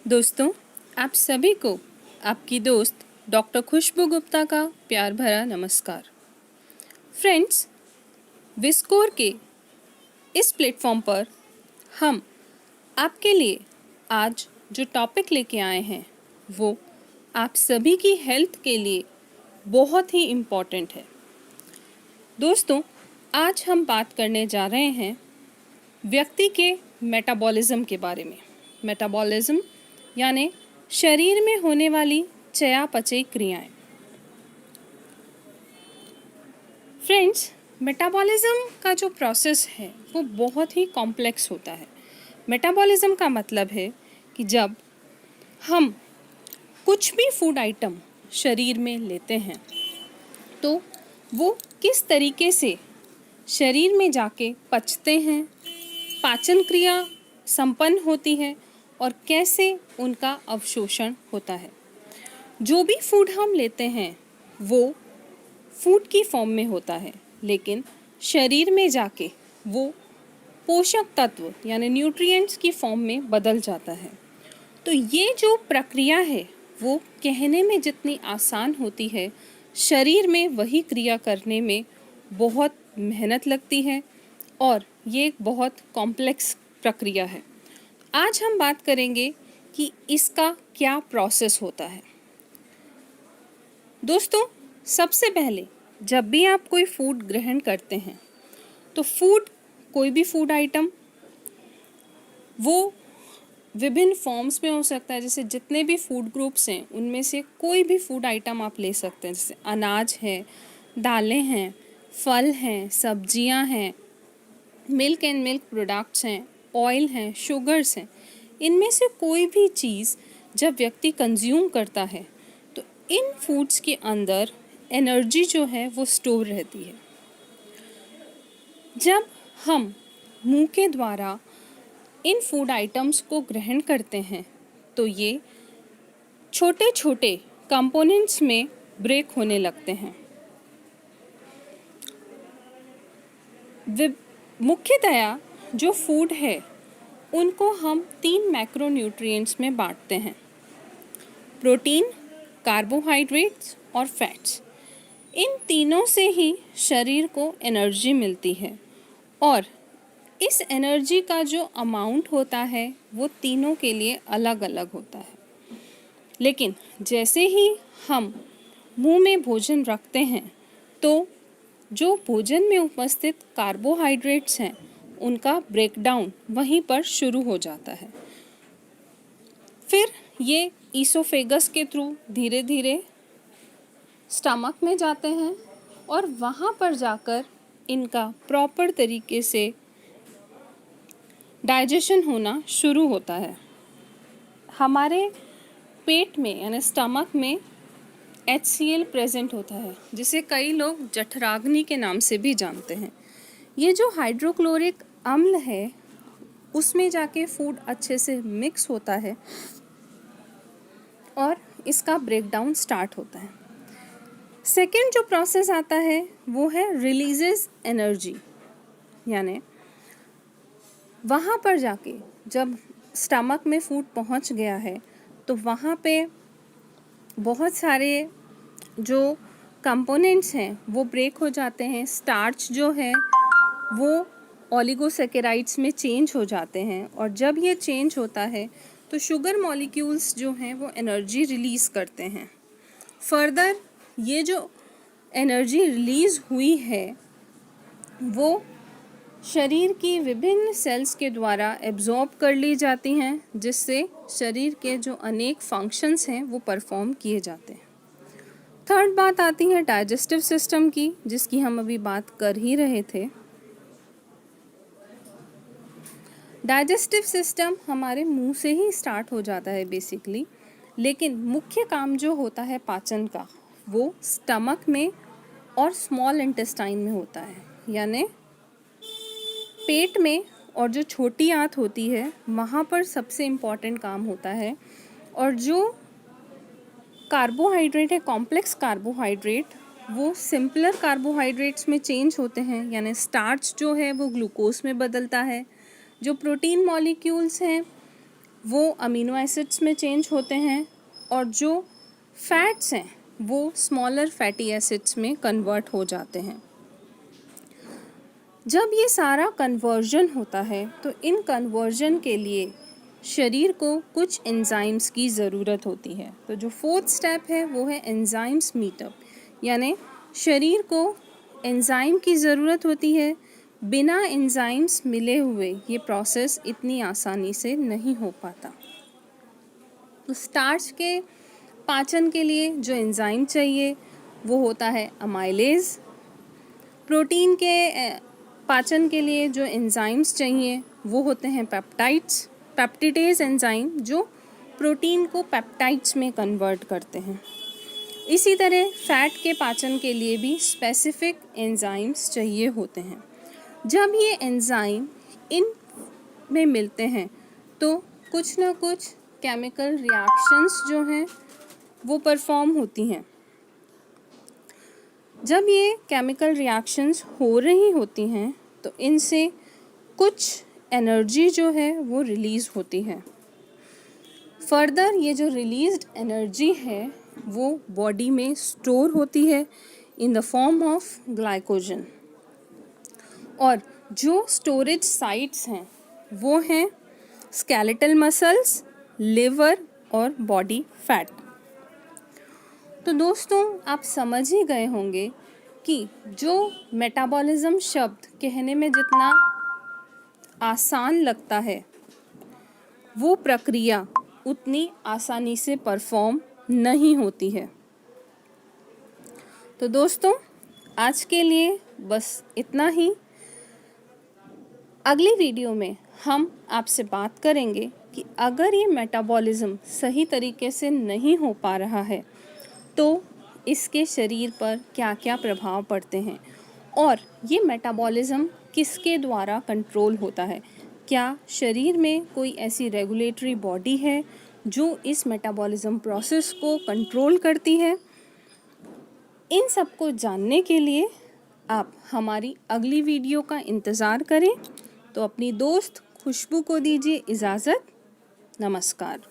दोस्तों, आप सभी को आपकी दोस्त डॉक्टर खुशबू गुप्ता का प्यार भरा नमस्कार। फ्रेंड्स, विस्कोर के इस प्लेटफॉर्म पर हम आपके लिए आज जो टॉपिक लेके आए हैं वो आप सभी की हेल्थ के लिए बहुत ही इम्पॉर्टेंट है। दोस्तों, आज हम बात करने जा रहे हैं व्यक्ति के मेटाबॉलिज्म के बारे में। मेटाबॉलिज्म यानी शरीर में होने वाली चयापचय क्रियाएं। फ्रेंड्स, मेटाबॉलिज्म का जो प्रोसेस है वो बहुत ही कॉम्प्लेक्स होता है। मेटाबॉलिज्म का मतलब है कि जब हम कुछ भी फूड आइटम शरीर में लेते हैं तो वो किस तरीके से शरीर में जाके पचते हैं, पाचन क्रिया संपन्न होती है और कैसे उनका अवशोषण होता है। जो भी फूड हम लेते हैं वो फूड की फॉर्म में होता है, लेकिन शरीर में जाके वो पोषक तत्व यानी न्यूट्रिएंट्स की फॉर्म में बदल जाता है। तो ये जो प्रक्रिया है वो कहने में जितनी आसान होती है, शरीर में वही क्रिया करने में बहुत मेहनत लगती है और ये एक बहुत कॉम्प्लेक्स प्रक्रिया है। आज हम बात करेंगे कि इसका क्या प्रोसेस होता है। दोस्तों, सबसे पहले जब भी आप कोई फूड ग्रहण करते हैं तो कोई भी फूड आइटम वो विभिन्न फॉर्म्स में हो सकता है। जैसे जितने भी फूड ग्रुप्स हैं उनमें से कोई भी फूड आइटम आप ले सकते हैं। जैसे अनाज है, दालें हैं, फल हैं, सब्जियां हैं, मिल्क एंड मिल्क प्रोडक्ट्स हैं, ऑयल हैं, शुगर्स हैं। इनमें से कोई भी चीज़ जब व्यक्ति कंज्यूम करता है तो इन फूड्स के अंदर एनर्जी जो है वो स्टोर रहती है। जब हम मुंह के द्वारा इन फूड आइटम्स को ग्रहण करते हैं तो ये छोटे छोटे कंपोनेंट्स में ब्रेक होने लगते हैं। मुख्यतया जो फूड है उनको हम 3 मैक्रोन्यूट्रिएंट्स में बांटते हैं: प्रोटीन, कार्बोहाइड्रेट्स और फैट्स। इन तीनों से ही शरीर को एनर्जी मिलती है और इस एनर्जी का जो अमाउंट होता है वो तीनों के लिए अलग अलग होता है। लेकिन जैसे ही हम मुंह में भोजन रखते हैं तो जो भोजन में उपस्थित कार्बोहाइड्रेट्स हैं उनका ब्रेकडाउन वहीं पर शुरू हो जाता है। फिर ये ईसोफेगस के थ्रू धीरे धीरे स्टमक में जाते हैं और वहाँ पर जाकर इनका प्रॉपर तरीके से डाइजेशन होना शुरू होता है। हमारे पेट में यानी स्टमक में HCl प्रेजेंट होता है, जिसे कई लोग जठराग्नि के नाम से भी जानते हैं। ये जो हाइड्रोक्लोरिक अम्ल है उसमें जाके फूड अच्छे से मिक्स होता है और इसका ब्रेकडाउन स्टार्ट होता है। सेकेंड जो प्रोसेस आता है वो है रिलीजेस एनर्जी, यानी वहाँ पर जाके जब स्टमक में फूड पहुँच गया है तो वहाँ पे बहुत सारे जो कंपोनेंट्स हैं वो ब्रेक हो जाते हैं। स्टार्च जो है वो ओलिगोसैकेराइड्स में चेंज हो जाते हैं और जब ये चेंज होता है तो शुगर मॉलिक्यूल्स जो हैं वो एनर्जी रिलीज़ करते हैं। फर्दर ये जो एनर्जी रिलीज़ हुई है वो शरीर की विभिन्न सेल्स के द्वारा एब्जॉर्ब कर ली जाती हैं, जिससे शरीर के जो अनेक फंक्शंस हैं वो परफॉर्म किए जाते हैं। थर्ड बात आती है डाइजेस्टिव सिस्टम की, जिसकी हम अभी बात कर ही रहे थे। डाइजेस्टिव सिस्टम हमारे मुंह से ही स्टार्ट हो जाता है बेसिकली, लेकिन मुख्य काम जो होता है पाचन का वो स्टमक में और स्मॉल इंटेस्टाइन में होता है, यानी पेट में और जो छोटी आंत होती है वहाँ पर सबसे इम्पॉर्टेंट काम होता है। और जो कार्बोहाइड्रेट है, कॉम्प्लेक्स कार्बोहाइड्रेट, वो सिंपलर कार्बोहाइड्रेट्स में चेंज होते हैं, यानी स्टार्च जो है वो ग्लूकोज में बदलता है। जो प्रोटीन मॉलिक्यूल्स हैं वो अमीनो एसिड्स में चेंज होते हैं और जो फैट्स हैं वो स्मॉलर फैटी एसिड्स में कन्वर्ट हो जाते हैं। जब ये सारा कन्वर्जन होता है तो इन कन्वर्जन के लिए शरीर को कुछ एंजाइम्स की ज़रूरत होती है। तो जो फोर्थ स्टेप है वो है एंजाइम्स मीटअप, यानी शरीर को एंजाइम की ज़रूरत होती है। बिना एंजाइम्स मिले हुए ये प्रोसेस इतनी आसानी से नहीं हो पाता। तो स्टार्च के पाचन के लिए जो एंजाइम चाहिए वो होता है अमाइलेज। प्रोटीन के पाचन के लिए जो एंजाइम्स चाहिए वो होते हैं पेप्टाइड्स, पेप्टिडेज एंजाइम जो प्रोटीन को पेप्टाइड्स में कन्वर्ट करते हैं। इसी तरह फैट के पाचन के लिए भी स्पेसिफिक एंजाइम्स चाहिए होते हैं। जब ये एंजाइम इन में मिलते हैं तो कुछ ना कुछ केमिकल रिएक्शंस जो हैं वो परफॉर्म होती हैं। जब ये केमिकल रिएक्शंस हो रही होती हैं तो इनसे कुछ एनर्जी जो है वो रिलीज़ होती है। फर्दर ये जो रिलीज्ड एनर्जी है वो बॉडी में स्टोर होती है in the form of glycogen. और जो स्टोरेज साइट्स हैं वो हैं स्केलेटल मसल्स, लिवर और बॉडी फैट। तो दोस्तों आप समझ ही गए होंगे कि जो मेटाबॉलिज्म शब्द कहने में जितना आसान लगता है वो प्रक्रिया उतनी आसानी से परफॉर्म नहीं होती है। तो दोस्तों आज के लिए बस इतना ही। अगली वीडियो में हम आपसे बात करेंगे कि अगर ये मेटाबॉलिज्म सही तरीके से नहीं हो पा रहा है तो इसके शरीर पर क्या क्या प्रभाव पड़ते हैं और ये मेटाबॉलिज्म किसके द्वारा कंट्रोल होता है। क्या शरीर में कोई ऐसी रेगुलेटरी बॉडी है जो इस मेटाबॉलिज्म प्रोसेस को कंट्रोल करती है। इन सब को जानने के लिए आप हमारी अगली वीडियो का इंतज़ार करें। तो अपनी दोस्त खुशबू को दीजिए इजाज़त। नमस्कार।